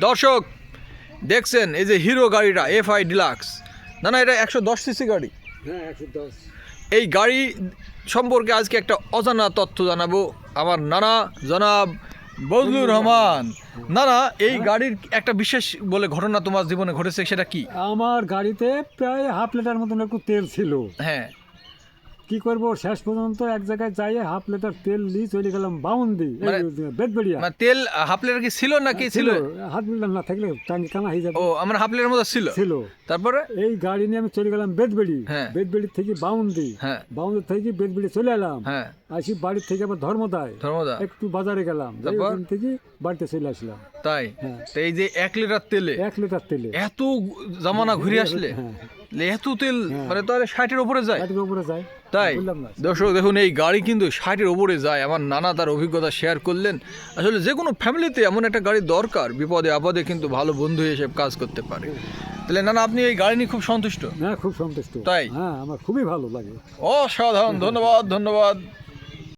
দর্শক দেখছেন এই যে হিরো গাড়িটা FI ডিলাক্স, না না এটা 110 সিসি গাড়ি। হ্যাঁ 110। এই গাড়ি সম্পর্কে আজকে একটা অজানা তথ্য জানাবো আমার নানা জনাব বজলুর রহমান। নানা, এই গাড়ির একটা বিশেষ বলে ঘটনা তোমার জীবনে ঘটেছে, সেটা কি? আমার গাড়িতে প্রায় হাফ লিটার মতন একটু তেল ছিল। হ্যাঁ, কি করবো, শেষ পর্যন্ত এক জায়গায় যাই হাফ লিটার তেল নিয়ে চলে গেলাম বাউন্দি বেদবেড়িয়া। মানে তেল হাফ লিটার কি ছিল নাকি ছিল? হাফ লিটার না থাকলে টাঙ্কি কানা হয়ে যাবে। ও, আমার হাফ লিটার মতো ছিল। তারপরে এই গাড়ি নিয়ে আমি চলে গেলাম বেদবেড়ি। হ্যাঁ। বেদবেড়ি থেকে বাউন্দি, হ্যাঁ বাউন্দি থেকে বেদবেড়ি চলে এলাম। হ্যাঁ, আসি বাড়ির থেকে আবার ধর্মদায় একটু বাজারে গেলাম, ওখান থেকে বাড়িতে চলে আসলাম। তাই? হ্যাঁ। তো এই যে 1 লিটার তেলে 1 লিটার তেলে এত জামানা ঘুরে আসলে হ্যাঁ, এত তেল মানে তাহলে 60-এর উপরে যায়। 60-এর উপরে যায়। তাই বললাম না। দর্শক দেখুন, এই গাড়ি কিন্তু 60-এর উপরে যায়। আমার নানা তার অভিজ্ঞতা শেয়ার করলেন। আসলে যে কোনো ফ্যামিলিতে এমন একটা গাড়ি দরকার, বিপদে আপদে কিন্তু ভালো বন্ধু হিসেবে কাজ করতে পারে। তাহলে নানা, আপনি এই গাড়ি নিয়ে খুব সন্তুষ্ট? হ্যাঁ, খুব সন্তুষ্ট। তাই? হ্যাঁ, আমার খুবই ভালো লাগে। অসাধারণ, ধন্যবাদ ধন্যবাদ।